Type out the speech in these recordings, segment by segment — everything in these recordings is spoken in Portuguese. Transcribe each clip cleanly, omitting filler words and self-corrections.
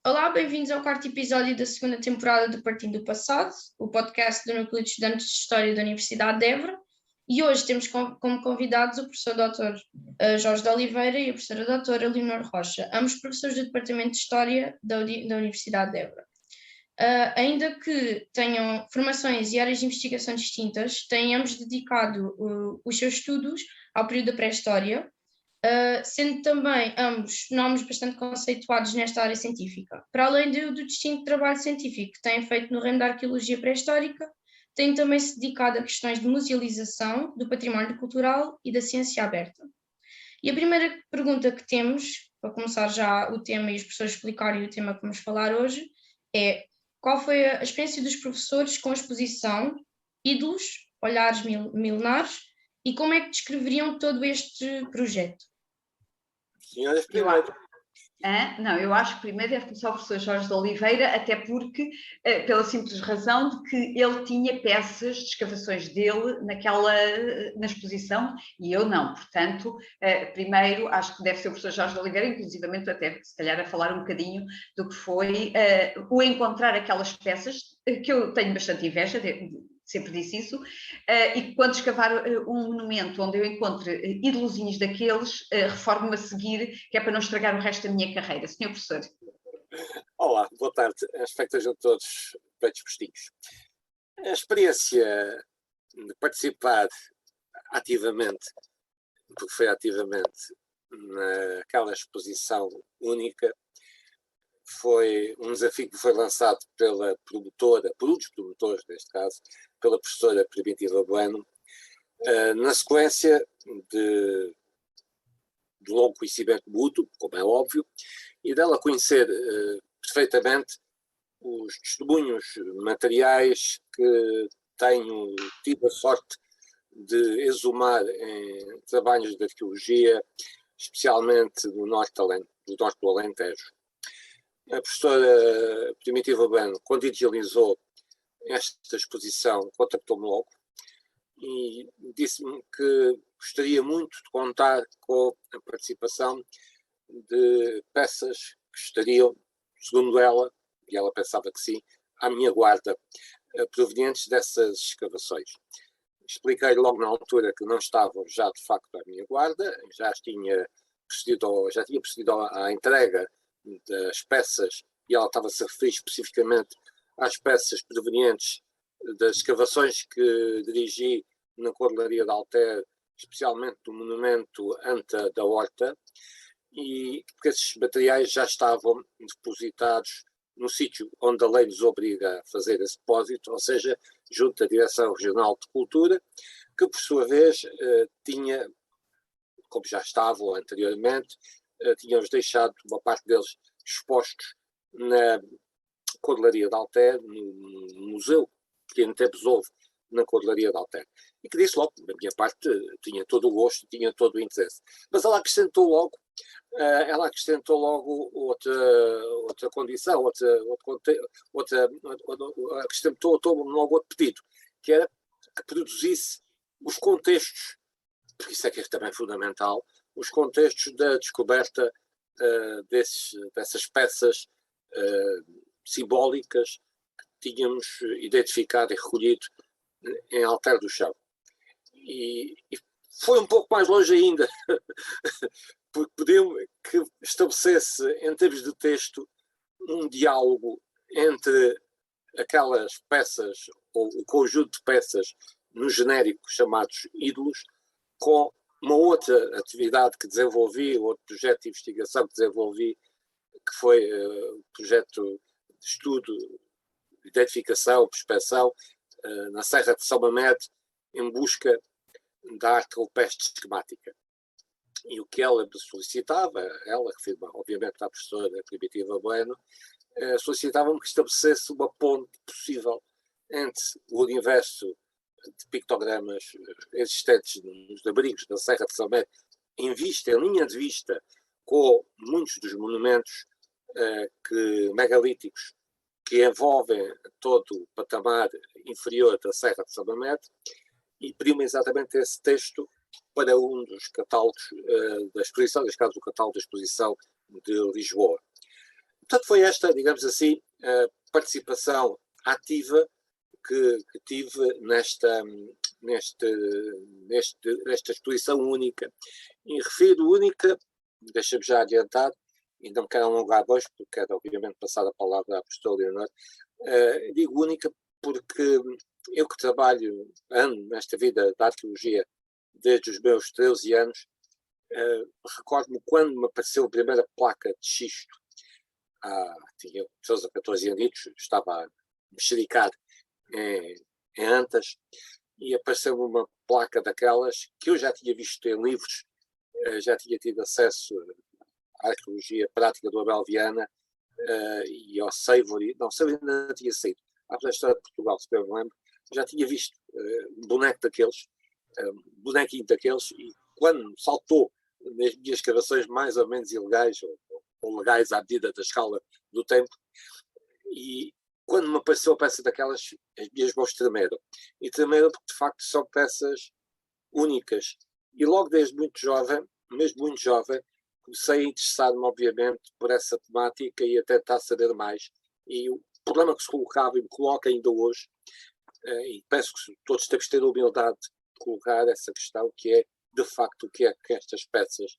Olá, bem-vindos ao quarto episódio da segunda temporada do Partindo do Passado, o podcast do Núcleo de Estudantes de História da Universidade de Évora. E hoje temos como convidados o professor Dr. Jorge de Oliveira e a professora doutora Leonor Rocha, ambos professores do Departamento de História da Universidade de Évora. Ainda que tenham formações e áreas de investigação distintas, têm ambos dedicado os seus estudos ao período da pré-história, sendo também ambos nomes bastante conceituados nesta área científica. Para além do distinto trabalho científico que têm feito no ramo da arqueologia pré-histórica, têm também se dedicado a questões de musealização do património cultural e da ciência aberta. E a primeira pergunta que temos, para começar já o tema e os professores explicarem o tema que vamos falar hoje, é: qual foi a experiência dos professores com a exposição Ídolos, Olhares Milenares, e como é que descreveriam todo este projeto? Senhoras, primeiro. Eu acho que primeiro deve começar o professor Jorge de Oliveira, até porque, pela simples razão de que ele tinha peças de escavações dele na exposição e eu não. Portanto, primeiro acho que deve ser o professor Jorge de Oliveira, inclusivamente até se calhar a falar um bocadinho do que foi o encontrar aquelas peças, que eu tenho bastante inveja sempre disse isso, e quando escavar um monumento onde eu encontre ídolozinhos daqueles, reformo-me a seguir, que é para não estragar o resto da minha carreira. Senhor professor. Olá, boa tarde. Espero que estejam todos bem dispostinhos. A experiência de participar ativamente, porque foi ativamente, naquela exposição única, foi um desafio que foi lançado pela promotora, por um dos promotores neste caso, pela professora Primitiva Bueno, na sequência de longo conhecimento mútuo, como é óbvio, e dela conhecer perfeitamente os testemunhos materiais que tenho tido a sorte de exumar em trabalhos de arqueologia, especialmente do norte do Alentejo. A professora Primitiva Bueno, quando idealizou esta exposição, contactou-me logo e disse-me que gostaria muito de contar com a participação de peças que estariam, segundo ela, e ela pensava que sim, à minha guarda, provenientes dessas escavações. Expliquei logo na altura que não estavam já de facto à minha guarda, já tinha procedido à entrega das peças, e ela estava-se a referir especificamente às peças provenientes das escavações que dirigi na Cordelaria de Alter, especialmente do monumento Anta da Horta, e porque esses materiais já estavam depositados no sítio onde a lei nos obriga a fazer esse depósito, ou seja, junto à Direção Regional de Cultura, que por sua vez tinha, como já estavam anteriormente, tínhamos deixado uma parte deles expostos na Cordelaria de Alter, no museu que em tempos houve na Cordelaria de Alter. E que disse logo, da minha parte, tinha todo o gosto, tinha todo o interesse. Mas ela acrescentou logo outra condição, acrescentou logo outro pedido, que era que produzisse os contextos, porque isso é que é também fundamental, os contextos da descoberta dessas peças simbólicas que tínhamos identificado e recolhido em Alter do Chão. E foi um pouco mais longe ainda, porque pediu que estabelecesse, em termos de texto, um diálogo entre aquelas peças, ou o conjunto de peças, no genérico chamados ídolos, com uma outra atividade que desenvolvi, outro projeto de investigação que desenvolvi, que foi o projeto de estudo, identificação, prospeção, na Serra de São Mamede, em busca da arte rupestre esquemática. E o que ela solicitava, ela, que obviamente a professora Primitiva Bueno, solicitava-me que estabelecesse uma ponte possível entre o universo de pictogramas existentes nos abrigos da Serra de São Mamede, em linha de vista, com muitos dos monumentos megalíticos que envolvem todo o patamar inferior da Serra de São Mamede, e pediu-me exatamente esse texto para um dos catálogos da exposição, neste caso o catálogo da exposição de Lisboa. portanto, foi esta, digamos assim, a participação ativa que tive nesta exposição única. E refiro única, deixa-me já adiantar, e não me quero alongar hoje, porque quero obviamente passar a palavra à professora Leonor. Digo única porque eu que trabalho nesta vida da arqueologia desde os meus 13 anos, recordo-me quando me apareceu a primeira placa de xisto, tinha 13 ou 14 anos, estava a mexericar em Antas, e apareceu-me uma placa daquelas que eu já tinha visto em livros, já tinha tido acesso à arqueologia prática do Abel Viana e ao Savory. Não, Savory ainda não tinha saído. À História de Portugal, se bem me lembro, já tinha visto um bonequinho daqueles, e quando saltou nas minhas escavações mais ou menos ilegais ou legais à medida da escala do tempo, e quando me apareceu a peça daquelas, as minhas mãos tremeram. E tremeram porque, de facto, são peças únicas. E logo desde muito jovem, mesmo muito jovem, comecei a interessar-me, obviamente, por essa temática e a tentar saber mais. E o problema que se colocava e me coloca ainda hoje, e penso que todos temos de ter a humildade de colocar essa questão, que é, de facto, o que é que estas peças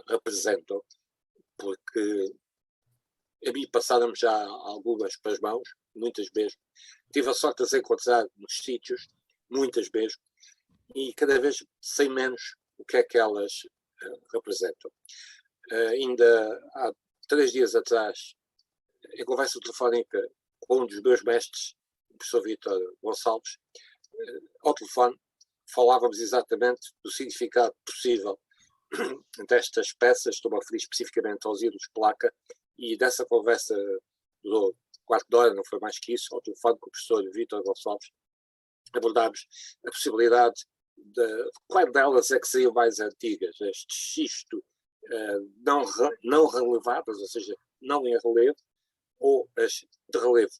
representam. Porque a mim passaram-me já algumas para as mãos, muitas mesmo. Tive a sorte de as encontrar nos sítios, muitas mesmo, e cada vez sei menos o que é que elas representam. Ainda há 3 dias atrás, em conversa telefónica com um dos meus mestres, o professor Vítor Gonçalves, ao telefone, falávamos exatamente do significado possível destas peças. Estou a referir especificamente aos ídolos de placa, e dessa conversa durou 1/4 de hora, não foi mais que isso, ao telefone com o professor Vítor Gonçalves, abordámos a possibilidade de qual delas é que seriam mais antigas, as de xisto não relevadas, ou seja, não em relevo, ou as de relevo.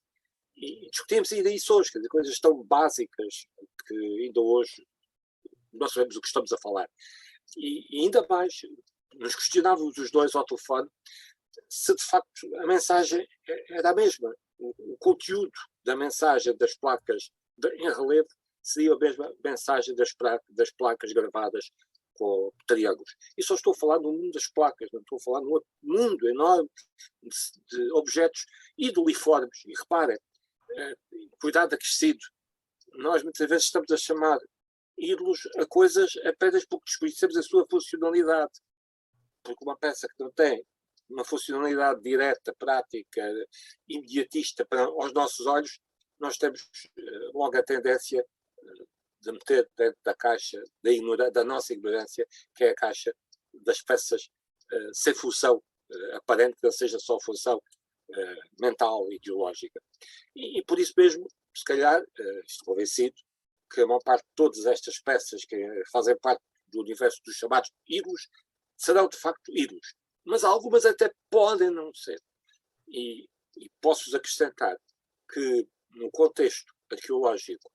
E discutimos ainda isso hoje, quer dizer, coisas tão básicas que ainda hoje nós sabemos o que estamos a falar. E ainda mais, nos questionávamos os dois ao telefone se de facto a mensagem era a mesma. O conteúdo da mensagem das placas em relevo seria a mesma mensagem das placas gravadas com triângulos. E só estou a falar no mundo das placas, não estou a falar num outro mundo enorme de objetos idoliformes. E reparem, cuidado acrescido, nós muitas vezes estamos a chamar ídolos a coisas apenas porque desconhecemos a sua funcionalidade. Porque uma peça que não tem uma funcionalidade direta, prática, imediatista aos nossos olhos, nós temos logo a tendência de meter dentro da caixa da nossa ignorância, que é a caixa das peças sem função aparente, que não seja só função mental, ideológica. E por isso mesmo, se calhar, estou convencido que a maior parte de todas estas peças que fazem parte do universo dos chamados ídolos serão de facto ídolos. Mas algumas até podem não ser. E posso-vos acrescentar que, no contexto arqueológico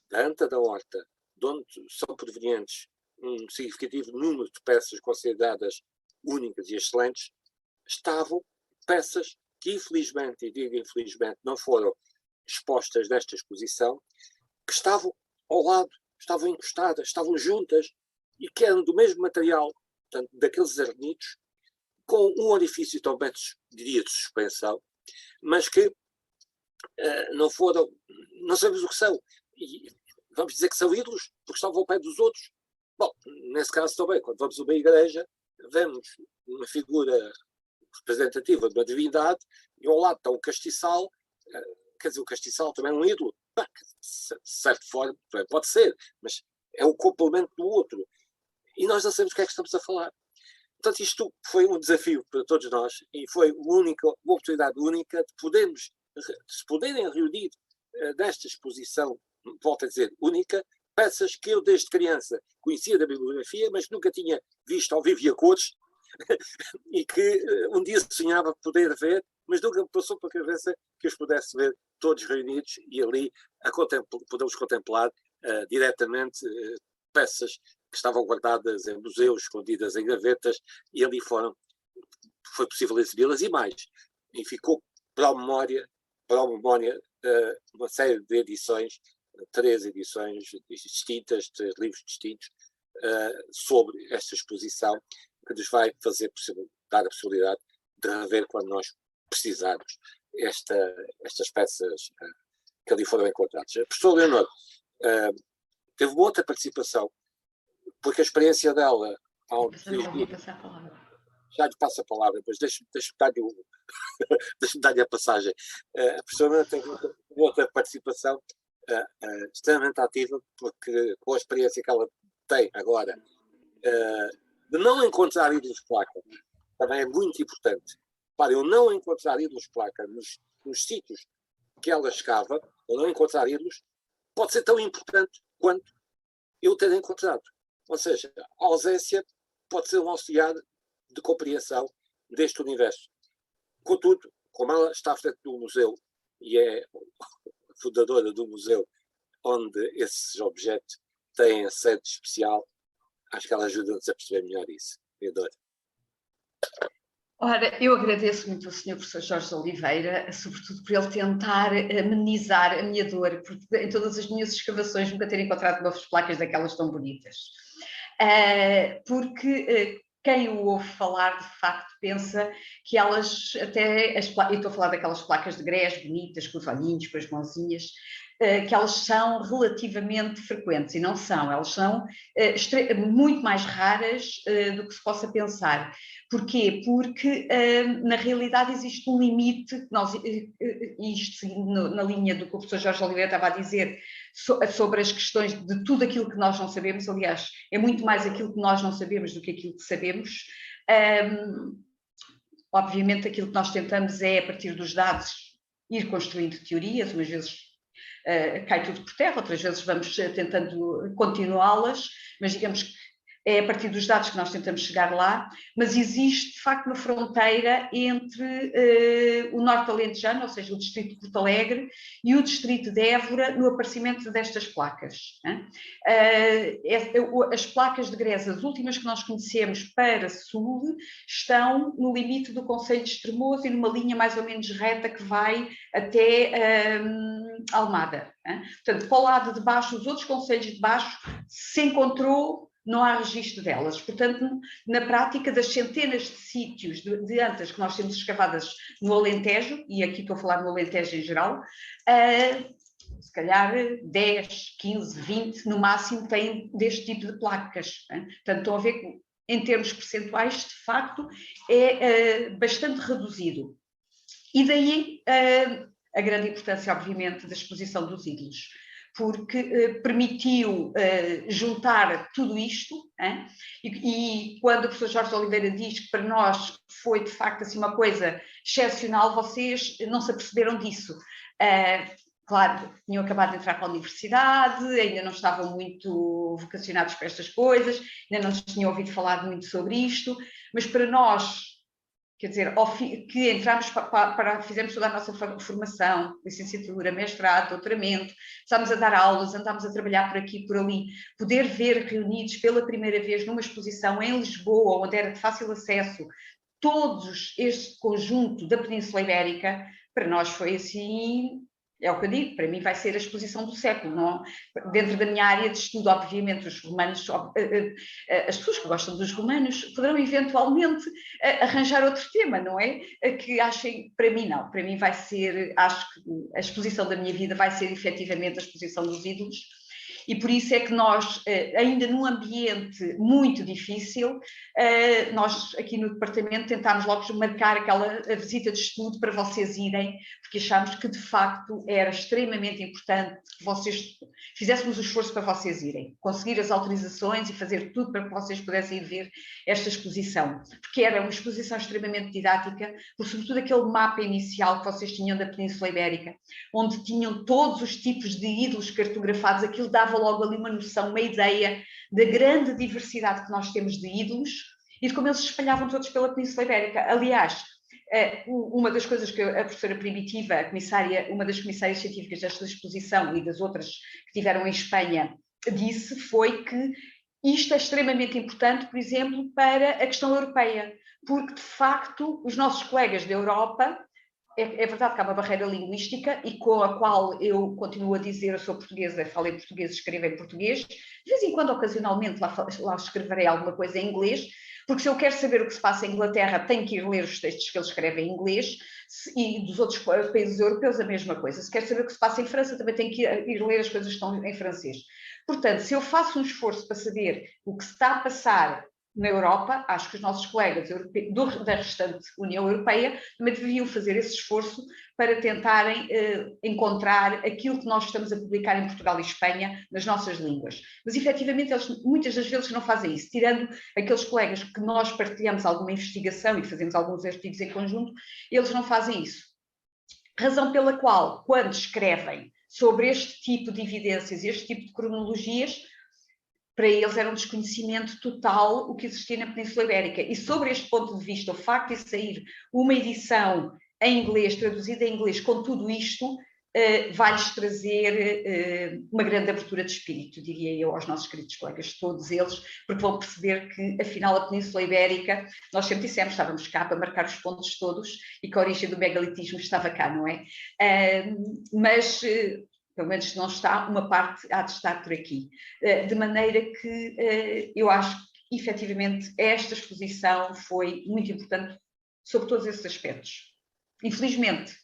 da Anta da Horta, de onde são provenientes um significativo número de peças consideradas únicas e excelentes, estavam peças que, infelizmente, e digo infelizmente, não foram expostas nesta exposição, que estavam ao lado, estavam encostadas, estavam juntas, e que eram do mesmo material, portanto, daqueles arnitos, com um orifício também, diria, de suspensão, mas que não foram, não sabemos o que são. E vamos dizer que são ídolos, porque estavam ao pé dos outros. Bom, nesse caso também, quando vamos a uma igreja, vemos uma figura representativa de uma divindade, e ao lado está um castiçal, quer dizer, o castiçal também é um ídolo. De certa forma, pode ser, mas é o complemento do outro. E nós não sabemos o que é que estamos a falar. Portanto, isto foi um desafio para todos nós, e foi uma oportunidade única de se poderem reunir desta exposição, volto a dizer, única, peças que eu desde criança conhecia da bibliografia, mas nunca tinha visto ao vivo e a cores, e que um dia sonhava poder ver, mas nunca me passou pela cabeça que os pudesse ver todos reunidos e ali podemos contemplar diretamente peças que estavam guardadas em museus, escondidas em gavetas, e ali foi possível exibi-las. E mais, e ficou para a memória uma série de edições, 3 edições distintas, 3 livros distintos, sobre esta exposição, que nos vai dar a possibilidade de rever quando nós precisarmos estas peças que ali foram encontradas. A professora Leonor teve uma outra participação, porque a experiência dela ao já lhe passo a palavra, mas deixe-me dar-lhe a passagem. A professora Leonor tem outra participação extremamente ativa, porque com a experiência que ela tem agora de não encontrar ídolos-placa, também é muito importante. Para eu não encontrar ídolos-placa nos sítios que ela escava, ou não encontrar ídolos, pode ser tão importante quanto eu ter encontrado. Ou seja, a ausência pode ser um auxiliar de compreensão deste universo. Contudo, como ela está à frente do museu e é fundadora do museu onde esses objetos têm a sede especial, acho que ela ajuda-nos a perceber melhor isso. Leonor. Ora, eu agradeço muito ao Sr. Professor Jorge de Oliveira, sobretudo por ele tentar amenizar a minha dor, porque em todas as minhas escavações nunca ter encontrado novas placas daquelas tão bonitas. Porque quem o ouve falar, de facto, pensa que elas, até eu estou a falar daquelas placas de grés bonitas, com os olhinhos, com as mãozinhas, que elas são relativamente frequentes, e não são, elas são muito mais raras do que se possa pensar. Porquê? Porque, na realidade, existe um limite, isto seguindo na linha do que o professor Jorge Oliveira estava a dizer, sobre as questões de tudo aquilo que nós não sabemos. Aliás, é muito mais aquilo que nós não sabemos do que aquilo que sabemos. Obviamente, aquilo que nós tentamos é, a partir dos dados, ir construindo teorias, umas vezes cai tudo por terra, outras vezes vamos tentando continuá-las, mas digamos que é a partir dos dados que nós tentamos chegar lá, mas existe de facto uma fronteira entre o Norte Alentejano, ou seja, o distrito de Porto Alegre, e o distrito de Évora no aparecimento destas placas. As placas de grés, as últimas que nós conhecemos para sul, estão no limite do concelho de Estremoz e numa linha mais ou menos reta que vai até Almada. Portanto, para o lado de baixo, os outros concelhos de baixo, se encontrou, não há registro delas. Portanto, na prática, das centenas de sítios de antas que nós temos escavadas no Alentejo, e aqui estou a falar no Alentejo em geral, se calhar 10, 15, 20, no máximo, têm deste tipo de placas. Portanto, estão a ver que, em termos percentuais, de facto, é bastante reduzido. E daí a grande importância, obviamente, da exposição dos ídolos, porque permitiu juntar tudo isto, e quando o professor Jorge de Oliveira diz que para nós foi de facto assim, uma coisa excepcional, vocês não se aperceberam disso. Claro, tinham acabado de entrar para a universidade, ainda não estavam muito vocacionados para estas coisas, ainda não tinham ouvido falar muito sobre isto, mas para nós, quer dizer, que entramos fizemos toda a nossa formação, licenciatura, mestrado, doutoramento, estávamos a dar aulas, andámos a trabalhar por aqui e por ali, poder ver reunidos pela primeira vez numa exposição em Lisboa, onde era de fácil acesso, todos este conjunto da Península Ibérica, para nós foi assim, é o que eu digo, para mim vai ser a exposição do século, não? Dentro da minha área de estudo, obviamente, os romanos, as pessoas que gostam dos romanos poderão eventualmente arranjar outro tema, não é? Que achem, para mim não, para mim vai ser, acho que a exposição da minha vida vai ser efetivamente a exposição dos ídolos, e por isso é que nós, ainda num ambiente muito difícil, nós aqui no departamento tentámos logo marcar aquela visita de estudo para vocês irem, porque achámos que de facto era extremamente importante que vocês fizéssemos o esforço para vocês irem, conseguir as autorizações e fazer tudo para que vocês pudessem ir ver esta exposição, porque era uma exposição extremamente didática, por sobretudo aquele mapa inicial que vocês tinham da Península Ibérica, onde tinham todos os tipos de ídolos cartografados. Aquilo dava logo ali uma noção, uma ideia da grande diversidade que nós temos de ídolos e de como eles se espalhavam todos pela Península Ibérica. Aliás, uma das coisas que a professora Primitiva, uma das comissárias científicas desta exposição e das outras que tiveram em Espanha, disse foi que isto é extremamente importante, por exemplo, para a questão europeia, porque de facto os nossos colegas da Europa é verdade que há uma barreira linguística e com a qual eu continuo a dizer, eu sou portuguesa, falo em português, escrevo em português. De vez em quando, ocasionalmente, lá escreverei alguma coisa em inglês, porque se eu quero saber o que se passa em Inglaterra, tenho que ir ler os textos que eles escrevem em inglês, e dos outros países europeus a mesma coisa. Se quero saber o que se passa em França, também tenho que ir ler as coisas que estão em francês. Portanto, se eu faço um esforço para saber o que se está a passar na Europa, acho que os nossos colegas da restante União Europeia também deveriam fazer esse esforço para tentarem encontrar aquilo que nós estamos a publicar em Portugal e Espanha nas nossas línguas. Mas, efetivamente, eles muitas das vezes não fazem isso, tirando aqueles colegas que nós partilhamos alguma investigação e fazemos alguns artigos em conjunto, eles não fazem isso. Razão pela qual, quando escrevem sobre este tipo de evidências, este tipo de cronologias, para eles era um desconhecimento total o que existia na Península Ibérica. E sobre este ponto de vista, o facto de sair uma edição em inglês, traduzida em inglês, com tudo isto, vai-lhes trazer uma grande abertura de espírito, diria eu, aos nossos queridos colegas, todos eles, porque vão perceber que, afinal, a Península Ibérica, nós sempre dissemos, estávamos cá para marcar os pontos todos e que a origem do megalitismo estava cá, não é? Mas pelo menos não está, uma parte há de estar por aqui. De maneira que eu acho que, efetivamente, esta exposição foi muito importante sobre todos esses aspectos. Infelizmente,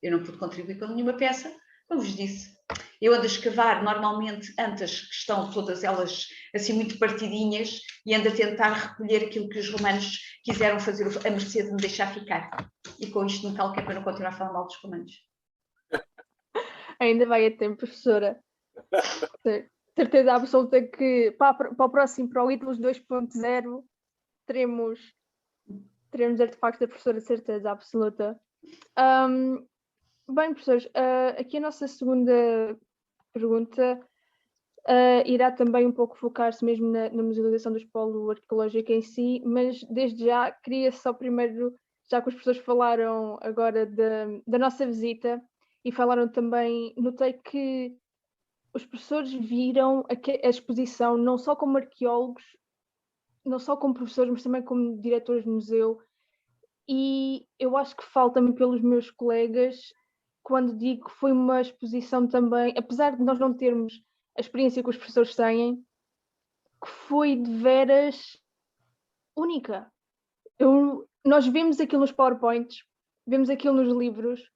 eu não pude contribuir com nenhuma peça, como vos disse. Eu ando a escavar, normalmente, antes que estão todas elas assim muito partidinhas, e ando a tentar recolher aquilo que os romanos quiseram fazer a mercê de me deixar ficar. E com isto me calco, é para não continuar a falar mal dos romanos. Ainda vai a tempo, professora. Certeza absoluta que para o próximo, para o Ídolos 2.0, teremos artefactos da professora, certeza absoluta. Bem, professores, aqui a nossa segunda pergunta irá também um pouco focar-se mesmo na musealização do espólio arqueológico em si, mas desde já queria só primeiro, já que os professores falaram agora da nossa visita, e falaram também, notei que os professores viram a exposição não só como arqueólogos, não só como professores, mas também como diretores de museu, e eu acho que falta-me pelos meus colegas quando digo que foi uma exposição também, apesar de nós não termos a experiência que os professores têm, que foi de veras única. Nós vemos aquilo nos PowerPoints, vemos aquilo nos livros,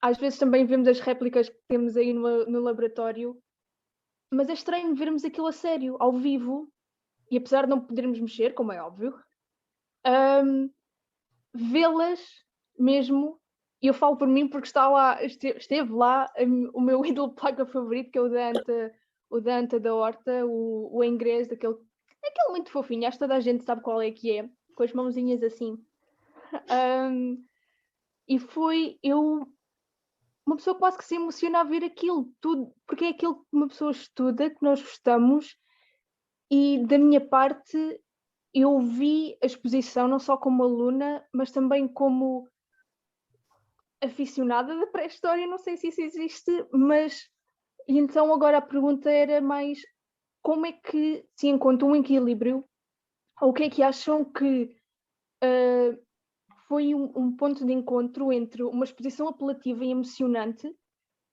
às vezes também vemos as réplicas que temos aí no laboratório, mas é estranho vermos aquilo a sério, ao vivo, e apesar de não podermos mexer, como é óbvio, vê-las mesmo, e eu falo por mim porque esteve lá o meu ídolo placa favorito, que é o Dante da Horta, o inglês, aquele muito fofinho, acho que toda a gente sabe qual é que é, com as mãozinhas assim. E foi uma pessoa quase que se emociona a ver aquilo tudo, porque é aquilo que uma pessoa estuda, que nós gostamos, e da minha parte eu vi a exposição não só como aluna, mas também como aficionada da pré-história, não sei se isso existe, mas e então agora a pergunta era mais como é que se encontra um equilíbrio, ou o que é que acham que foi um ponto de encontro entre uma exposição apelativa e emocionante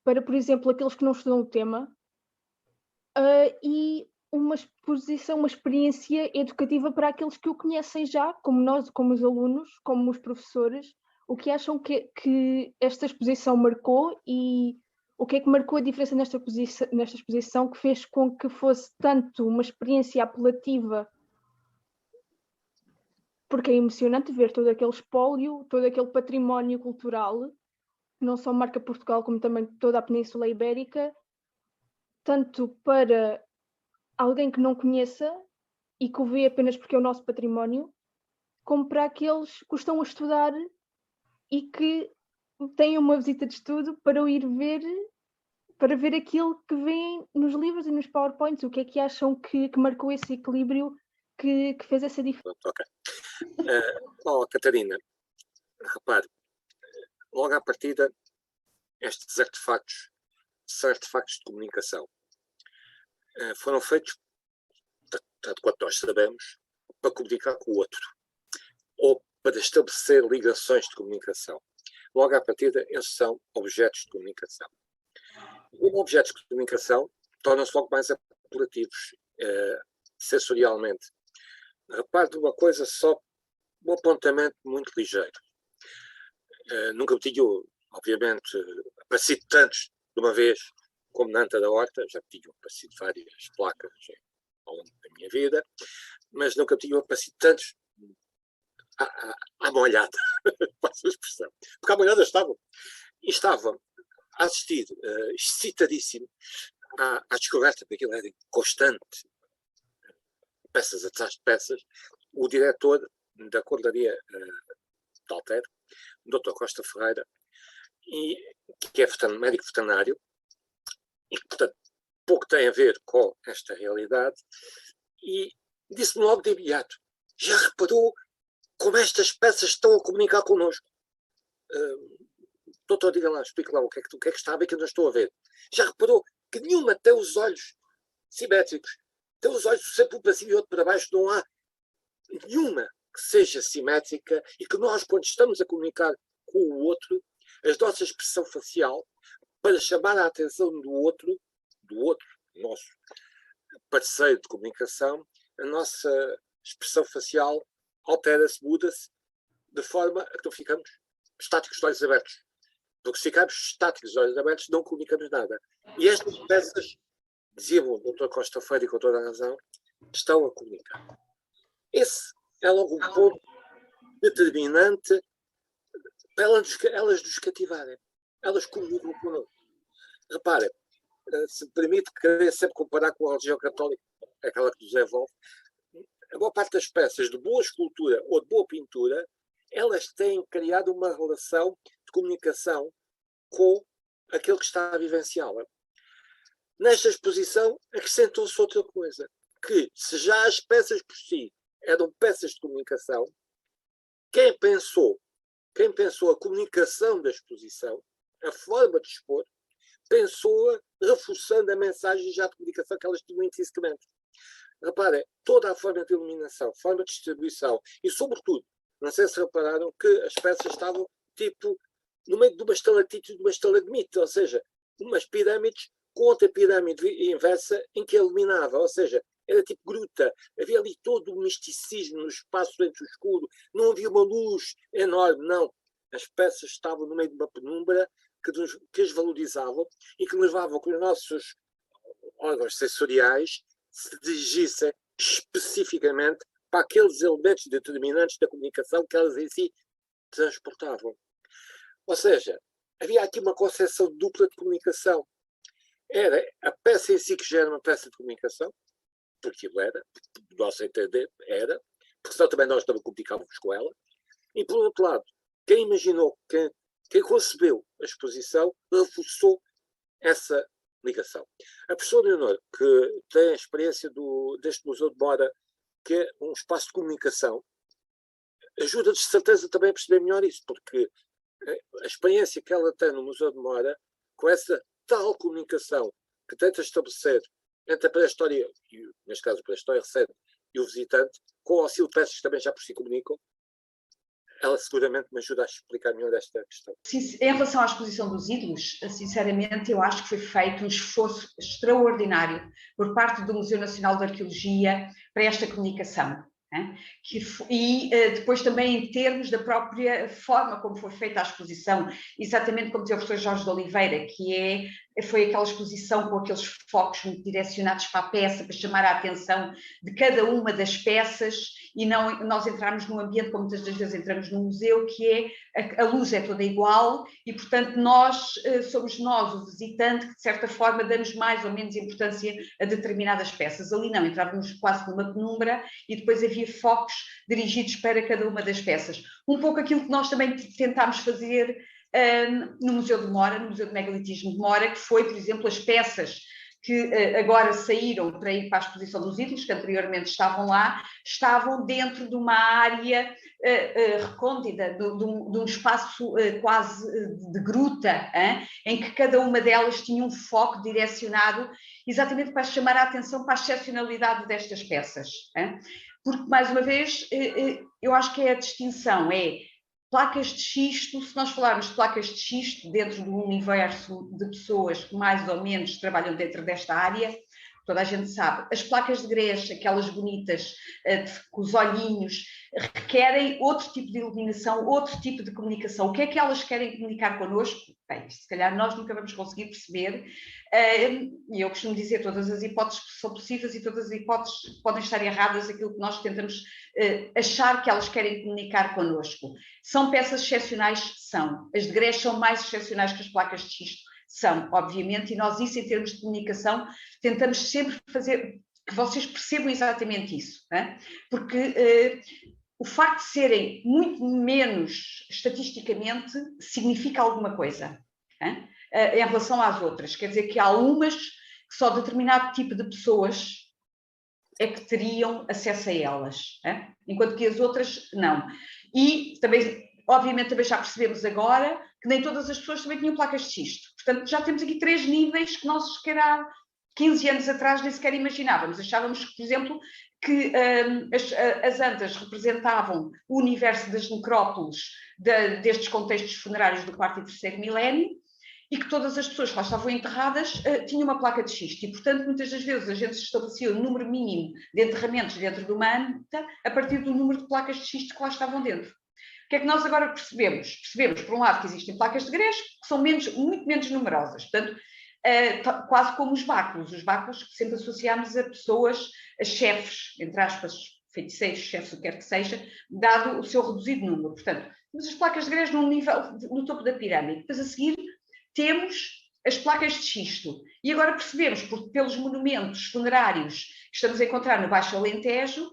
para, por exemplo, aqueles que não estudam o tema, e uma exposição, uma experiência educativa para aqueles que o conhecem já, como nós, como os alunos, como os professores. O que acham que esta exposição marcou e o que é que marcou a diferença nesta exposição que fez com que fosse tanto uma experiência apelativa, porque é emocionante ver todo aquele espólio, todo aquele património cultural, que não só marca Portugal, como também toda a Península Ibérica, tanto para alguém que não conheça e que o vê apenas porque é o nosso património, como para aqueles que o estão a estudar e que têm uma visita de estudo para o ir ver, para ver aquilo que vêem nos livros e nos PowerPoints. O que é que acham que marcou esse equilíbrio que fez essa diferença? Ok. Catarina, repare, logo à partida, estes artefactos são artefactos de comunicação. Foram feitos, tanto quanto nós sabemos, para comunicar com o outro, ou para estabelecer ligações de comunicação. logo à partida, eles são objetos de comunicação. Como objetos de comunicação, tornam-se logo mais apelativos sensorialmente. Repare de uma coisa só, um apontamento muito ligeiro. Nunca me tinham, obviamente, aparecido tantos de uma vez como na Anta da Horta, já me tinham aparecido várias placas ao longo da minha vida, mas nunca me tinham aparecido tantos à molhada, passo a expressão. Porque à molhada estavam. E estavam a assistir, excitadíssimo, à descoberta, porque aquilo era constante, peças atrás de peças, o diretor da Cordaria de Altero, o Dr. Costa Ferreira, que é médico veterinário, e que, portanto, pouco tem a ver com esta realidade, e disse-me logo de imediato: já reparou como estas peças estão a comunicar connosco? Doutor, diga lá, explique lá o que é que está a ver que eu não estou a ver. Já reparou que nenhuma tem os olhos simétricos? Tem os olhos sempre um para cima e outro para baixo, não há nenhuma que seja simétrica, e que nós, quando estamos a comunicar com o outro, a nossa expressão facial, para chamar a atenção do outro, nosso parceiro de comunicação, a nossa expressão facial altera-se, muda-se, de forma a que não ficamos estáticos de olhos abertos. Porque se ficarmos estáticos de olhos abertos, não comunicamos nada. E estas peças, dizia-me o Dr. Costa Feira, e com toda a razão, estão a comunicar. Esse é logo um ponto determinante para elas nos cativarem. Elas comunicam connosco. Reparem, se me permite querer sempre comparar com a religião católica, aquela que nos envolve, a boa parte das peças de boa escultura ou de boa pintura, elas têm criado uma relação de comunicação com aquele que está a vivenciá-la. Nesta exposição, acrescentou-se outra coisa, que se já as peças por si eram peças de comunicação, quem pensou a comunicação da exposição, a forma de expor, pensou-a reforçando a mensagem já de comunicação que elas tinham intrinsecamente. Reparem, toda a forma de iluminação, forma de distribuição e, sobretudo, não sei se repararam que as peças estavam tipo no meio de uma estalactite e de uma estalagmite, ou seja, umas pirâmides com outra pirâmide inversa em que iluminava, ou seja, era tipo gruta, havia ali todo o misticismo no espaço dentro do escuro, não havia uma luz enorme, não. As peças estavam no meio de uma penumbra que as valorizavam e que levavam que os nossos órgãos sensoriais se dirigissem especificamente para aqueles elementos determinantes da comunicação que elas em si transportavam. Ou seja, havia aqui uma concepção dupla de comunicação. Era a peça em si que já era uma peça de comunicação, porque aquilo era, do nosso entender, era, porque senão também nós não comunicávamos com ela. E, por outro lado, quem imaginou, quem concebeu a exposição, reforçou essa ligação. A professora Leonor, que tem a experiência deste Museu de Mora, que é um espaço de comunicação, ajuda de certeza também a perceber melhor isso, porque a experiência que ela tem no Museu de Mora, com essa tal comunicação que tenta estabelecer entre a pré-história, neste caso a pré-história recente, e o visitante, com o auxílio de peças que também já por si comunicam, ela seguramente me ajuda a explicar melhor esta questão. Em relação à exposição dos ídolos, sinceramente, eu acho que foi feito um esforço extraordinário por parte do Museu Nacional de Arqueologia para esta comunicação. E depois também em termos da própria forma como foi feita a exposição, exatamente como dizia o professor Jorge de Oliveira, que foi aquela exposição com aqueles focos muito direcionados para a peça, para chamar a atenção de cada uma das peças e não nós entrarmos num ambiente, como muitas das vezes entramos num museu, que a luz é toda igual e, portanto, somos nós, o visitante, que de certa forma damos mais ou menos importância a determinadas peças. Ali não, entrávamos quase numa penumbra e depois havia focos dirigidos para cada uma das peças. Um pouco aquilo que nós também tentámos fazer no Museu de Mora, no Museu de Megalitismo de Mora, que foi, por exemplo, as peças que agora saíram para ir para a exposição dos ídolos, que anteriormente estavam lá, estavam dentro de uma área recôndita, de um espaço quase de gruta, em que cada uma delas tinha um foco direcionado exatamente para chamar a atenção para a excepcionalidade destas peças. Porque, mais uma vez, eu acho que a distinção é placas de xisto, se nós falarmos de placas de xisto dentro do universo de pessoas que mais ou menos trabalham dentro desta área, toda a gente sabe, as placas de grés, aquelas bonitas, com os olhinhos, requerem outro tipo de iluminação, outro tipo de comunicação. O que é que elas querem comunicar connosco? Bem, se calhar nós nunca vamos conseguir perceber, e eu costumo dizer, todas as hipóteses são possíveis e todas as hipóteses podem estar erradas, aquilo que nós tentamos achar que elas querem comunicar connosco. São peças excepcionais? São. As de grés são mais excepcionais que as placas de xisto? São, obviamente, e nós isso em termos de comunicação tentamos sempre fazer que vocês percebam exatamente isso, né? Porque o facto de serem muito menos estatisticamente significa alguma coisa, né? Em relação às outras, quer dizer que há umas que só determinado tipo de pessoas é que teriam acesso a elas, né? Enquanto que as outras não. E também, obviamente, também já percebemos agora que nem todas as pessoas também tinham placas de xisto. Portanto, já temos aqui 3 níveis que nós, sequer há 15 anos atrás, nem sequer imaginávamos. Achávamos, por exemplo, que as antas representavam o universo das necrópolis destes contextos funerários do 4º e 3º milénio, e que todas as pessoas que lá estavam enterradas tinham uma placa de xisto. E, portanto, muitas das vezes a gente estabelecia o número mínimo de enterramentos dentro de uma anta a partir do número de placas de xisto que lá estavam dentro. O que é que nós agora percebemos? Percebemos, por um lado, que existem placas de grés que são muito menos numerosas. Portanto, quase como os báculos que sempre associámos a pessoas, a chefes, entre aspas, feiticeiros, chefes, o que quer que seja, dado o seu reduzido número. Portanto, temos as placas de grés no topo da pirâmide. Depois, a seguir, temos as placas de xisto. E agora percebemos, pelos monumentos funerários que estamos a encontrar no Baixo Alentejo,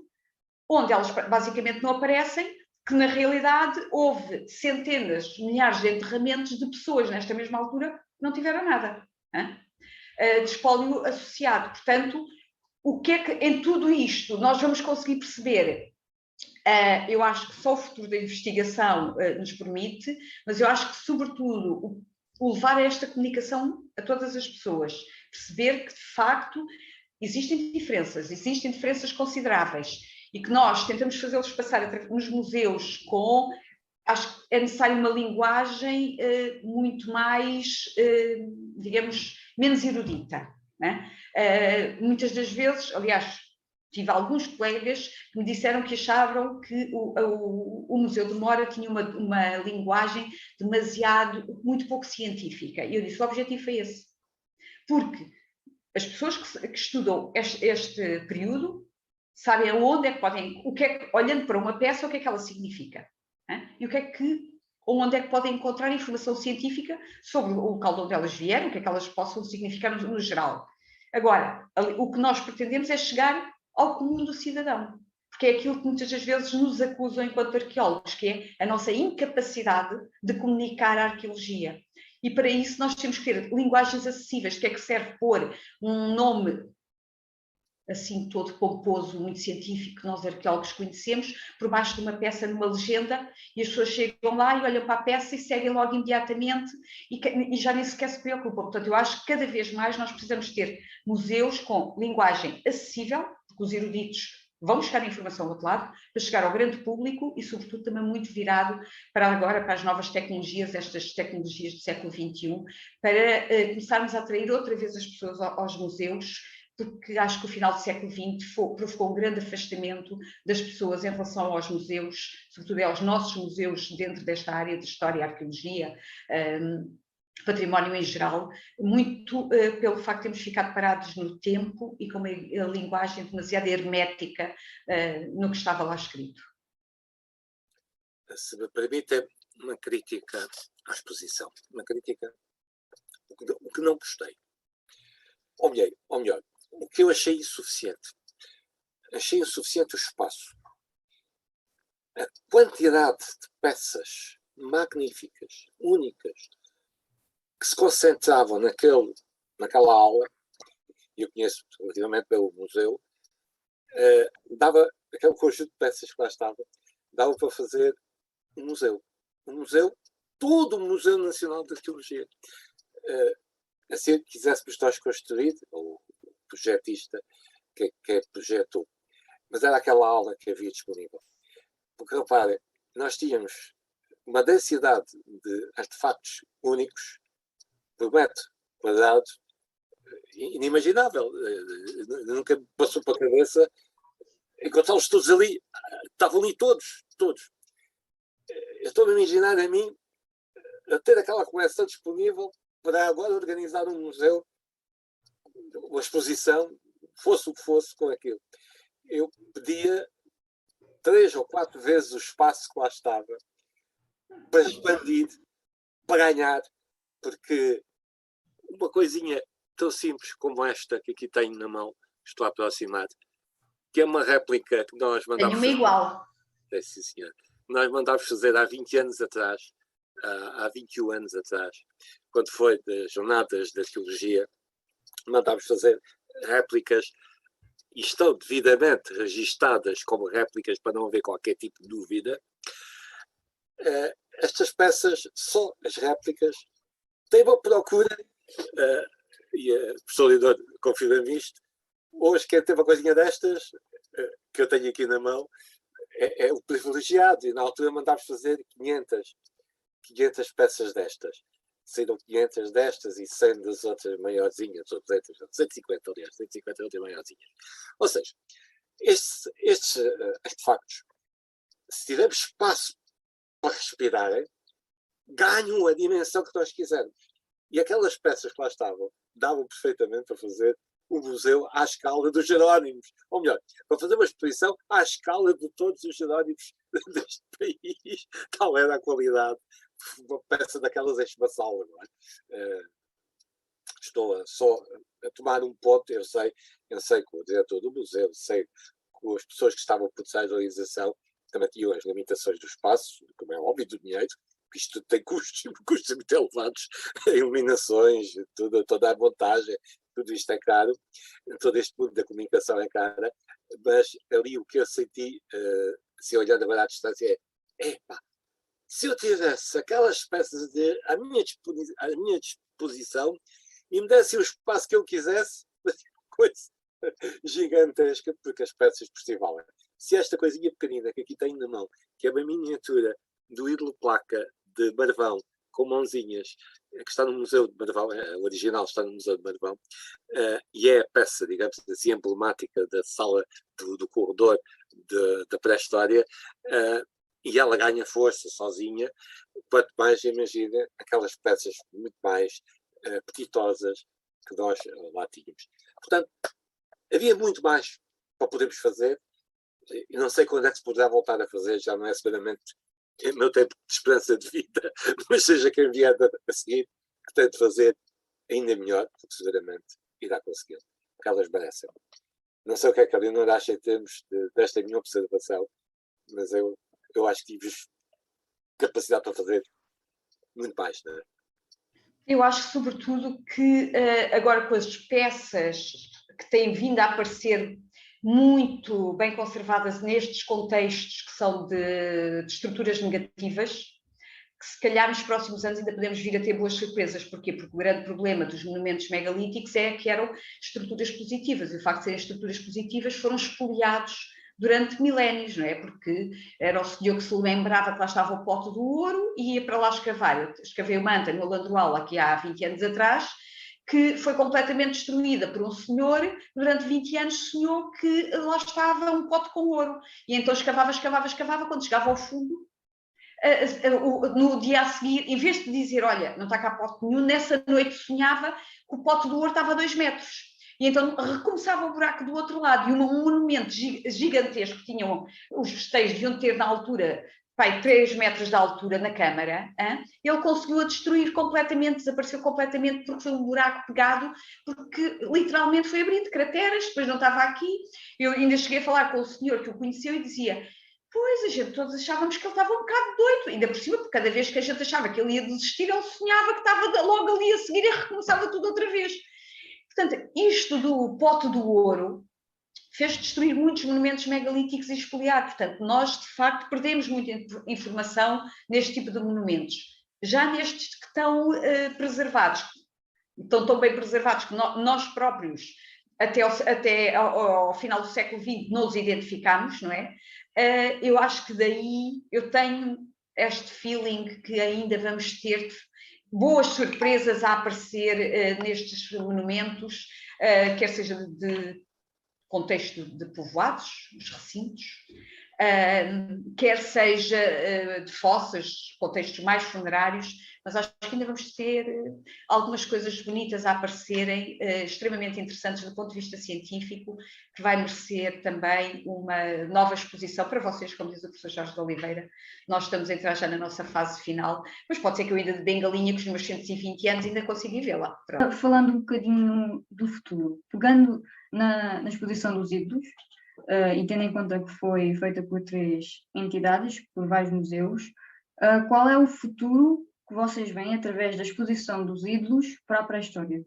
onde elas basicamente não aparecem, que na realidade houve centenas, milhares de enterramentos de pessoas nesta mesma altura que não tiveram nada, de espólio associado. Portanto, o que é que em tudo isto nós vamos conseguir perceber? Eu acho que só o futuro da investigação nos permite, mas eu acho que, sobretudo, o levar esta comunicação a todas as pessoas, perceber que, de facto, existem diferenças consideráveis, e que nós tentamos fazê-los passar nos museus com... Acho que é necessário uma linguagem muito mais, digamos, menos erudita, né? Muitas das vezes, aliás, tive alguns colegas que me disseram que achavam que o Museu de Mora tinha uma linguagem muito pouco científica. E eu disse, o objetivo é esse. Porque as pessoas que estudam este período sabem aonde é que podem, olhando para uma peça, o que é que ela significa. E onde é que podem encontrar informação científica sobre o local de onde elas vieram, o que é que elas possam significar no geral. Agora, o que nós pretendemos é chegar ao comum do cidadão, porque é aquilo que muitas das vezes nos acusam enquanto arqueólogos, que é a nossa incapacidade de comunicar a arqueologia. E para isso nós temos que ter linguagens acessíveis, que é que serve pôr um nome assim todo pomposo, muito científico, que nós arqueólogos conhecemos, por baixo de uma peça numa legenda, e as pessoas chegam lá e olham para a peça e seguem logo imediatamente e já nem sequer se preocupam. Portanto, eu acho que cada vez mais nós precisamos ter museus com linguagem acessível, porque os eruditos vão buscar a informação do outro lado, para chegar ao grande público e, sobretudo, também muito virado para as novas tecnologias, estas tecnologias do século XXI, para começarmos a atrair outra vez as pessoas aos museus, porque acho que o final do século XX provocou um grande afastamento das pessoas em relação aos museus, sobretudo aos nossos museus dentro desta área de história e arqueologia, património em geral, muito pelo facto de termos ficado parados no tempo e com uma linguagem demasiado hermética no que estava lá escrito. Se me permite, uma crítica à exposição, uma crítica, o que não gostei. Ou melhor, o que eu achei insuficiente. Achei insuficiente o espaço. A quantidade de peças magníficas, únicas, que se concentravam naquela aula, e eu conheço relativamente pelo museu, dava aquele conjunto de peças que lá estava, dava para fazer um museu. Todo o Museu Nacional de Arqueologia. Assim que quiséssemos nós construir, ou o projetista que projetou, mas era aquela aula que havia disponível. Porque, reparem, nós tínhamos uma densidade de artefactos únicos por metro quadrado inimaginável. Nunca me passou pela cabeça encontrá-los todos ali. Estavam ali todos. Eu estou a imaginar a mim a ter aquela coleção disponível para agora organizar um museu, uma exposição, fosse o que fosse com aquilo. Eu pedia 3 ou 4 vezes o espaço que lá estava para expandir, para ganhar, porque uma coisinha tão simples como esta que aqui tenho na mão, estou a aproximar, que é uma réplica que nós mandámos fazer. Igual. Sim, senhor. Nós mandámos fazer há 20 anos atrás, há 21 anos atrás, quando foi das jornadas da arqueologia, mandámos fazer réplicas e estão devidamente registadas como réplicas para não haver qualquer tipo de dúvida. Estas peças, só as réplicas, têm uma procura, e a professora Lidor confirma-me isto, hoje quem tem uma coisinha destas, que eu tenho aqui na mão, é o privilegiado, e na altura mandámos fazer 500 peças destas. Saíram 500 destas e 100 das outras maiorzinhas, ou 150, aliás, 150 outras maiorzinhas. Ou seja, estes artefactos, se tivermos espaço para respirarem, ganham a dimensão que nós quisermos. E aquelas peças que lá estavam, davam perfeitamente para fazer um museu à escala dos Jerónimos. Ou melhor, para fazer uma exposição à escala de todos os Jerónimos deste país. Tal era a qualidade. Uma peça daquelas enche uma sala, não é? Estou só a tomar um ponto. Eu sei que o diretor do museu, sei que as pessoas que estavam por trás da organização também tinham as limitações do espaço, como é óbvio, do dinheiro, porque isto tem custos muito elevados, iluminações, toda a montagem, tudo isto é caro, todo este mundo da comunicação é cara, mas ali o que eu senti, se olhando agora à distância, é se eu tivesse aquelas peças à minha disposição e me desse o espaço que eu quisesse, coisa gigantesca, porque as peças por si valem. Se esta coisinha pequenina que aqui tenho na mão, que é uma miniatura do ídolo placa de Marvão, com mãozinhas, que está no Museu de Marvão, o original está no Museu de Marvão, e é a peça, digamos assim, emblemática da sala do corredor da pré-história, e ela ganha força sozinha, quanto mais imagina aquelas peças muito mais apetitosas que nós lá tínhamos. Portanto, havia muito mais para podermos fazer, e não sei quando é que se poderá voltar a fazer, já não é seguramente o meu tempo de esperança de vida, mas seja quem vier a seguir, que tente fazer ainda melhor, porque seguramente irá conseguir, porque elas merecem. Não sei o que é que a Leonor acha em termos desta minha observação, mas eu acho que tive capacidade para fazer muito mais, não é? Eu acho, sobretudo, que agora com as peças que têm vindo a aparecer muito bem conservadas nestes contextos que são de estruturas negativas, que se calhar nos próximos anos ainda podemos vir a ter boas surpresas. Porquê? Porque o grande problema dos monumentos megalíticos é que eram estruturas positivas, e o facto de serem estruturas positivas foram espoliados durante milénios, não é? Porque era o senhor que se lembrava que lá estava o pote do ouro e ia para lá escavar. Eu escavei uma anta no Landroal aqui há 20 anos atrás, que foi completamente destruída por um senhor, durante 20 anos sonhou que lá estava um pote com ouro. E então escavava, quando chegava ao fundo, no dia a seguir, em vez de dizer, olha, não está cá pote nenhum, nessa noite sonhava que o pote do ouro estava a 2 metros. E então recomeçava o buraco do outro lado, e um monumento gigantesco que tinham, os festejos deviam ter na altura, 3 metros de altura na Câmara, ele conseguiu a destruir completamente, desapareceu completamente, porque foi um buraco pegado, porque literalmente foi abrindo crateras, depois não estava aqui. Eu ainda cheguei a falar com o senhor que o conheceu e dizia, pois, a gente todos achávamos que ele estava um bocado doido, ainda por cima, porque cada vez que a gente achava que ele ia desistir, ele sonhava que estava logo ali a seguir e recomeçava tudo outra vez. Portanto, isto do pote do ouro fez destruir muitos monumentos megalíticos e espoliar. Portanto, nós, de facto, perdemos muita informação neste tipo de monumentos. Já nestes que estão preservados, estão tão bem preservados que nós próprios, até ao final do século XX, não os identificamos, não é? Eu acho que daí eu tenho este feeling que ainda vamos ter boas surpresas a aparecer nestes monumentos, quer seja de contexto de povoados, os recintos, quer seja de fossas, contextos mais funerários, mas acho que ainda vamos ter algumas coisas bonitas a aparecerem, extremamente interessantes do ponto de vista científico, que vai merecer também uma nova exposição para vocês, como diz o professor Jorge de Oliveira. Nós estamos a entrar já na nossa fase final, mas pode ser que eu ainda de bengalinha, com os meus 120 anos, ainda consiga ir vê-la. Falando um bocadinho do futuro, pegando na exposição dos ídolos, e tendo em conta que foi feita por 3 entidades, por vários museus, qual é o futuro que vocês veem através da exposição dos ídolos para a pré-história?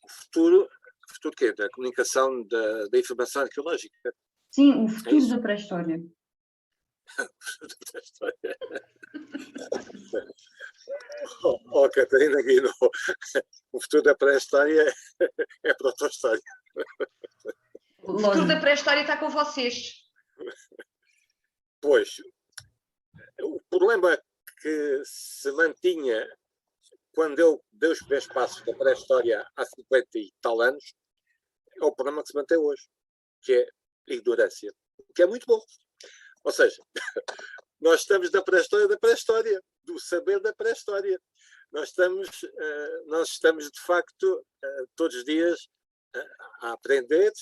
O futuro quê? Da comunicação, da informação arqueológica? Sim, o futuro da pré-história. O futuro da pré-história. Catarina Guino, o futuro da pré-história é proto-história. O futuro da pré-história está com vocês. Pois, o problema que se mantinha quando eu dei os primeiros passos da pré-história há 50 e tal anos, é o problema que se mantém hoje, que é a ignorância, que é muito bom. Ou seja, nós estamos na pré-história, do saber da pré-história. Nós estamos de facto, todos os dias, a aprender,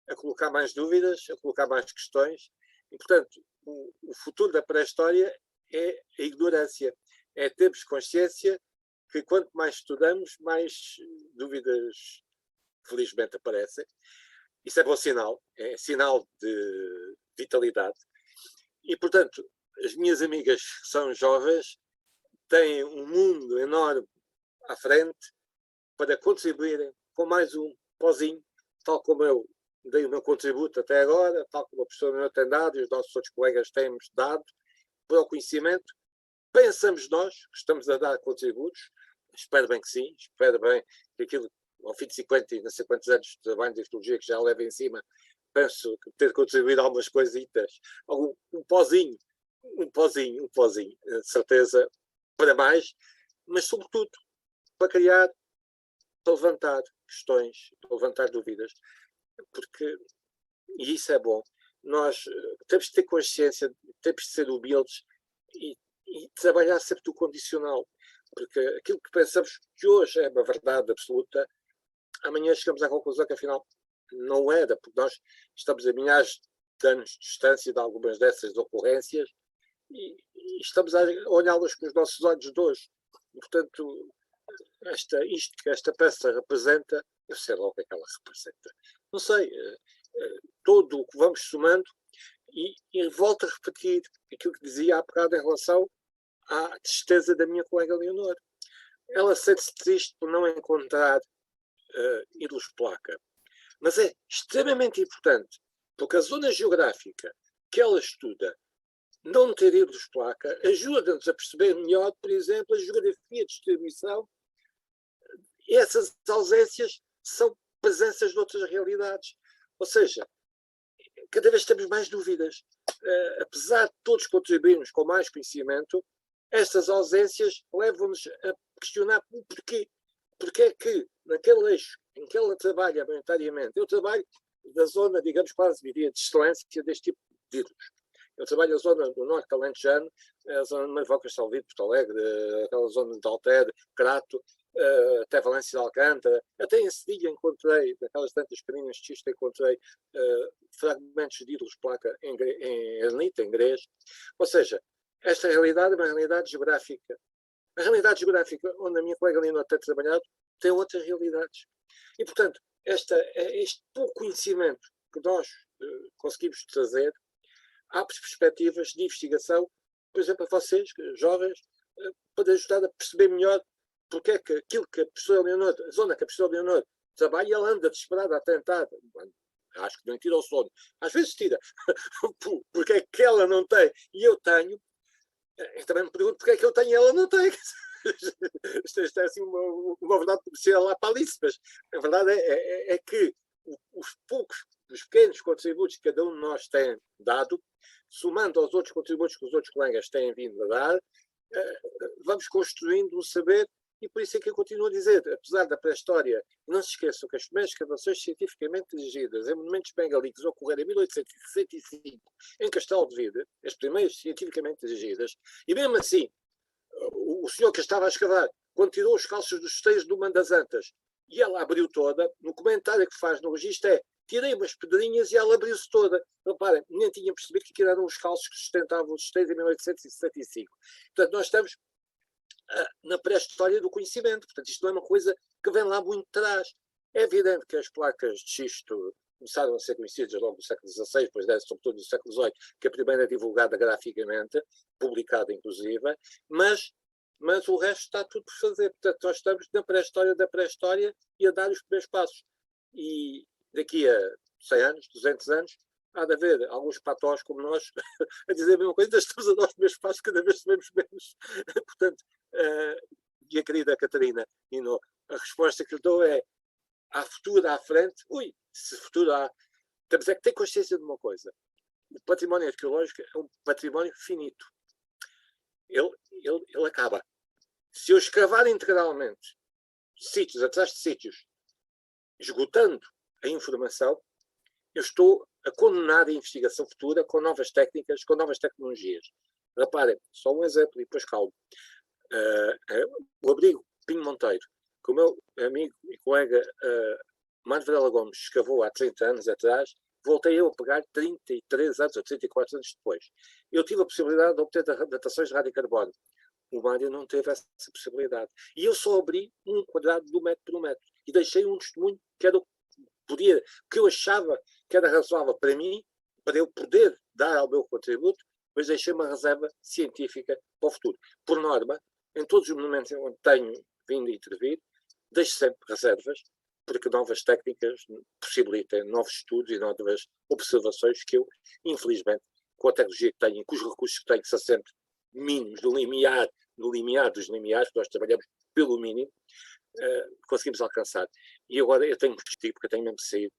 a colocar mais dúvidas, a colocar mais questões. E, portanto, o futuro da pré-história é a ignorância. É termos consciência que quanto mais estudamos, mais dúvidas, felizmente, aparecem. Isso é bom sinal, é sinal de vitalidade. E, portanto, as minhas amigas que são jovens têm um mundo enorme à frente para contribuírem com mais um pozinho, tal como eu dei o meu contributo até agora, tal como a professora meu tem dado e os nossos outros colegas têm-nos dado para o conhecimento. Pensamos nós que estamos a dar contributos, espero bem que sim, espero bem que aquilo, ao fim de 50 e não sei quantos anos de trabalho de arqueologia que já leva em cima, penso que ter contribuído algumas coisitas, um pozinho, de certeza, para mais, mas sobretudo para criar, para levantar questões, para levantar dúvidas, porque, e isso é bom, nós temos de ter consciência, temos de ser humildes e trabalhar sempre do condicional, porque aquilo que pensamos que hoje é uma verdade absoluta, amanhã chegamos à conclusão que afinal não era, porque nós estamos a milhares de anos de distância de algumas dessas ocorrências e estamos a olhá-las com os nossos olhos de hoje. E, portanto, isto que esta peça representa, eu sei lá o que é que ela representa. Não sei, todo o que vamos somando e volto a repetir aquilo que dizia há bocado em relação à tristeza da minha colega Leonor. Ela sente-se triste por não encontrar ídolos placa. Mas é extremamente importante, porque a zona geográfica que ela estuda, não ter ídolos placa, ajuda-nos a perceber melhor, por exemplo, a geografia de distribuição. E essas ausências são presenças de outras realidades. Ou seja, cada vez temos mais dúvidas. Apesar de todos contribuirmos com mais conhecimento, estas ausências levam-nos a questionar o porquê. Porque é que, naquele eixo em que ela trabalha maioritariamente, eu trabalho da zona, digamos, quase diria, de excelência deste tipo de ídolos. Eu trabalho na zona do norte alentejano, a zona de Marvocas, Salvito, Porto Alegre, aquela zona de Alter, Crato, até Valência de Alcântara. Até em Sevilha encontrei, naquelas tantas pequeninas de xisto, encontrei fragmentos de ídolos placa em granito, em grés. Ou seja, esta realidade é uma realidade geográfica. A realidade geográfica onde a minha colega Leonor tem trabalhado tem outras realidades. E, portanto, este pouco conhecimento que nós conseguimos trazer abre perspectivas de investigação, por exemplo, a vocês, jovens, para ajudar a perceber melhor porque é que aquilo que a professora Leonor, a zona que a professora Leonor trabalha, ela anda desesperada a tentar. Acho que não tira o sono. Às vezes tira. Porque é que ela não tem e eu tenho. Eu também me pergunto porque é que eu tenho e ela não tem. Isto é assim uma verdade comercial lá para Alice, mas a verdade é que os poucos dos pequenos contributos que cada um de nós tem dado, somando aos outros contributos que os outros colegas têm vindo a dar, vamos construindo um saber, e por isso é que eu continuo a dizer, apesar da pré-história, não se esqueçam que as primeiras escavações cientificamente dirigidas em monumentos bengalíticos ocorreram em 1865, em Castelo de Vide, as primeiras cientificamente dirigidas, e mesmo assim, o senhor que estava a escavar, quando tirou os calços dos esteios do Mão das Antas, e ela abriu toda, no comentário que faz no registro tirei umas pedrinhas e ela abriu-se toda. Reparem, nem tinha percebido que eram os calços que sustentavam os esteios em 1865. Portanto, nós estamos na pré-história do conhecimento. Portanto, isto não é uma coisa que vem lá muito atrás. É evidente que as placas de xisto começaram a ser conhecidas logo no século XVI, depois dessa, sobretudo no século XVIII, que a primeira é divulgada graficamente, publicada inclusive, mas o resto está tudo por fazer. Portanto, nós estamos na pré-história da pré-história e a dar os primeiros passos. E daqui a 100 anos, 200 anos, há de haver alguns patós como nós a dizer a mesma coisa, estamos a dar os primeiros passos, cada vez sabemos menos. Portanto, e a querida Catarina, a resposta que lhe dou é: há futuro à frente? Ui, se futuro há. Temos é que ter consciência de uma coisa: o património arqueológico é um património finito. Ele acaba. Se eu escavar integralmente sítios atrás de sítios, esgotando a informação, eu estou a condenar a investigação futura com novas técnicas, com novas tecnologias. Reparem, só um exemplo e depois calmo. O abrigo Pinho Monteiro, que o meu amigo e colega Mário Varela Gomes escavou há 30 anos atrás, voltei eu a pegar 33 anos ou 34 anos depois. Eu tive a possibilidade de obter datações de radiocarbono. O Mário não teve essa possibilidade. E eu só abri um quadrado do metro por um metro. E deixei um testemunho que era que eu achava que era razoável para mim, para eu poder dar ao meu contributo, mas deixei uma reserva científica para o futuro. Por norma, em todos os monumentos onde tenho vindo a intervir, deixo sempre reservas, porque novas técnicas possibilitam novos estudos e novas observações que eu, infelizmente, com a tecnologia que tenho e com os recursos que tenho, que são sempre mínimos, do limiar dos limiares, nós trabalhamos pelo mínimo, conseguimos alcançar. E agora eu tenho que vestir, porque eu tenho mesmo saído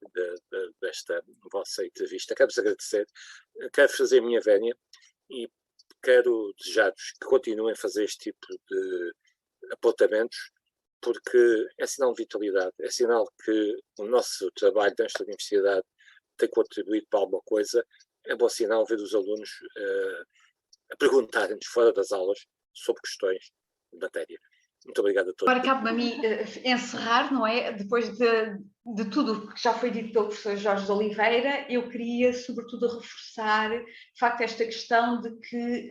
desta vossa entrevista. Quero-vos agradecer, quero fazer a minha vénia e quero desejar-vos que continuem a fazer este tipo de apontamentos, porque é sinal de vitalidade, é sinal que o nosso trabalho nesta universidade tem contribuído para alguma coisa. É bom sinal ver os alunos a perguntarem-nos fora das aulas sobre questões de matéria. Muito obrigado a todos. Agora cabe-me a mim encerrar, não é? Depois de tudo que já foi dito pelo professor Jorge de Oliveira, eu queria sobretudo reforçar, de facto, esta questão de que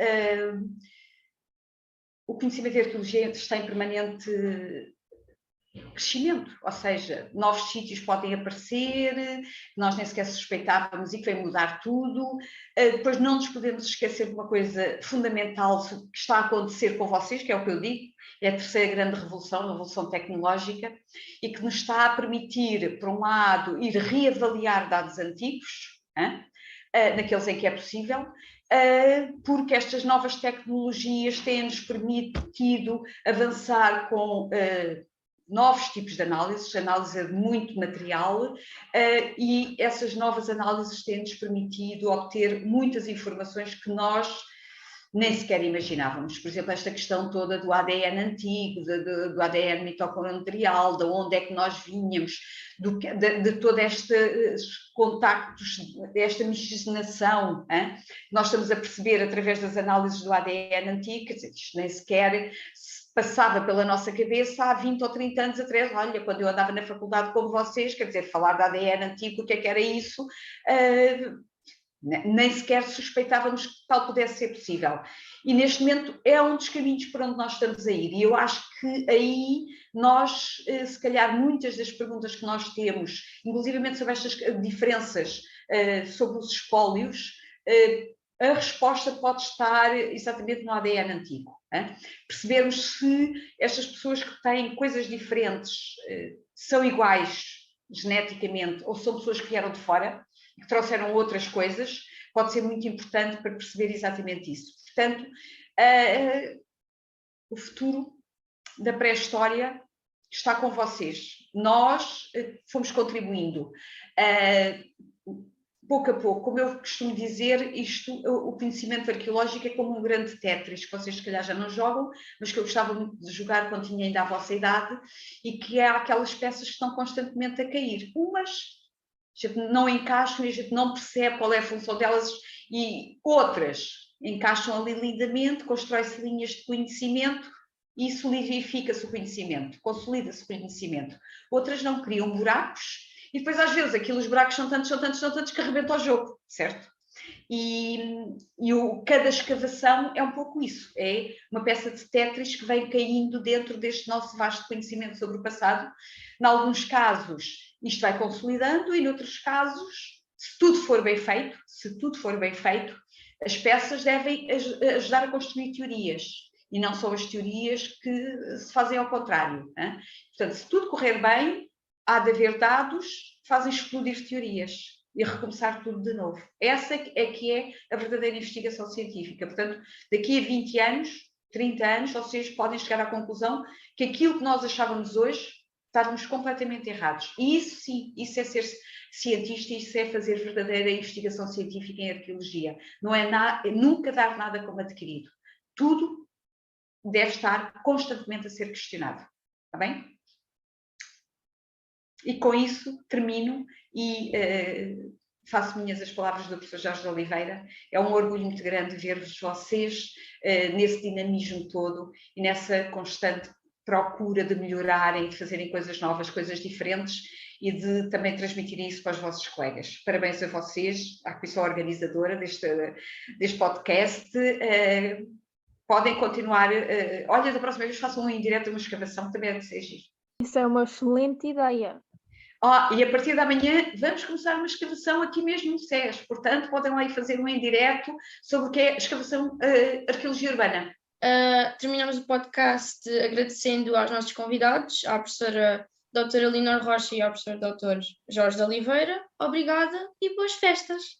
o conhecimento da arqueologia está em permanente crescimento, ou seja, novos sítios podem aparecer, nós nem sequer suspeitávamos e que vem mudar tudo. Depois não nos podemos esquecer de uma coisa fundamental que está a acontecer com vocês, que é o que eu digo, é a terceira grande revolução, a revolução tecnológica, e que nos está a permitir, por um lado, ir reavaliar dados antigos, naqueles em que é possível, porque estas novas tecnologias têm-nos permitido avançar com novos tipos de análise de muito material, e essas novas análises têm-nos permitido obter muitas informações que nós nem sequer imaginávamos. Por exemplo, esta questão toda do ADN antigo, do ADN mitocondrial, de onde é que nós vinhamos, de todo estes contactos, desta miscigenação, nós estamos a perceber através das análises do ADN antigo, quer dizer, isto nem sequer passava pela nossa cabeça há 20 ou 30 anos atrás. Olha, quando eu andava na faculdade como vocês, quer dizer, falar de ADN antigo, o que era isso? Nem sequer suspeitávamos que tal pudesse ser possível. E neste momento é um dos caminhos por onde nós estamos a ir. E eu acho que aí nós, se calhar, muitas das perguntas que nós temos, inclusivamente sobre estas diferenças sobre os espólios, a resposta pode estar exatamente no ADN antigo. Percebermos se estas pessoas que têm coisas diferentes são iguais geneticamente ou são pessoas que vieram de fora, que trouxeram outras coisas, pode ser muito importante para perceber exatamente isso. Portanto, o futuro da pré-história está com vocês. Nós fomos contribuindo. Pouco a pouco, como eu costumo dizer, o conhecimento arqueológico é como um grande Tetris, que vocês se calhar já não jogam, mas que eu gostava muito de jogar quando tinha ainda a vossa idade, e que é aquelas peças que estão constantemente a cair. Umas a gente não encaixam e a gente não percebe qual é a função delas, e outras encaixam ali lindamente, constrói-se linhas de conhecimento e solidifica-se o conhecimento, consolida-se o conhecimento. Outras não, criam buracos. E depois, às vezes, os buracos são tantos que arrebenta o jogo, certo? Cada escavação é um pouco isso. É uma peça de Tetris que vem caindo dentro deste nosso vasto conhecimento sobre o passado. Em alguns casos, isto vai consolidando, e noutros casos, se tudo for bem feito, as peças devem ajudar a construir teorias. E não são as teorias que se fazem ao contrário. Hein? Portanto, se tudo correr bem, há de haver dados que fazem explodir teorias e recomeçar tudo de novo. Essa é que é a verdadeira investigação científica. Portanto, daqui a 20 anos, 30 anos, vocês podem chegar à conclusão que aquilo que nós achávamos hoje, estávamos completamente errados. E isso sim, isso é ser cientista, isso é fazer verdadeira investigação científica em arqueologia. Não é nunca dar nada como adquirido. Tudo deve estar constantemente a ser questionado. Está bem? E com isso termino e faço minhas as palavras do professor Jorge de Oliveira. É um orgulho muito grande ver-vos vocês nesse dinamismo todo e nessa constante procura de melhorarem, de fazerem coisas novas, coisas diferentes, e de também transmitirem isso para os vossos colegas. Parabéns a vocês, à comissão organizadora deste podcast. Podem continuar. Olha, da próxima vez façam um indireto, uma escavação, também é de ser giro. Isso é uma excelente ideia. E a partir da manhã vamos começar uma escavação aqui mesmo no SES. Portanto, podem lá ir fazer um indireto sobre o que é escavação arqueologia urbana. Terminamos o podcast agradecendo aos nossos convidados, à professora doutora Leonor Rocha e ao professor doutor Jorge de Oliveira. Obrigada e boas festas!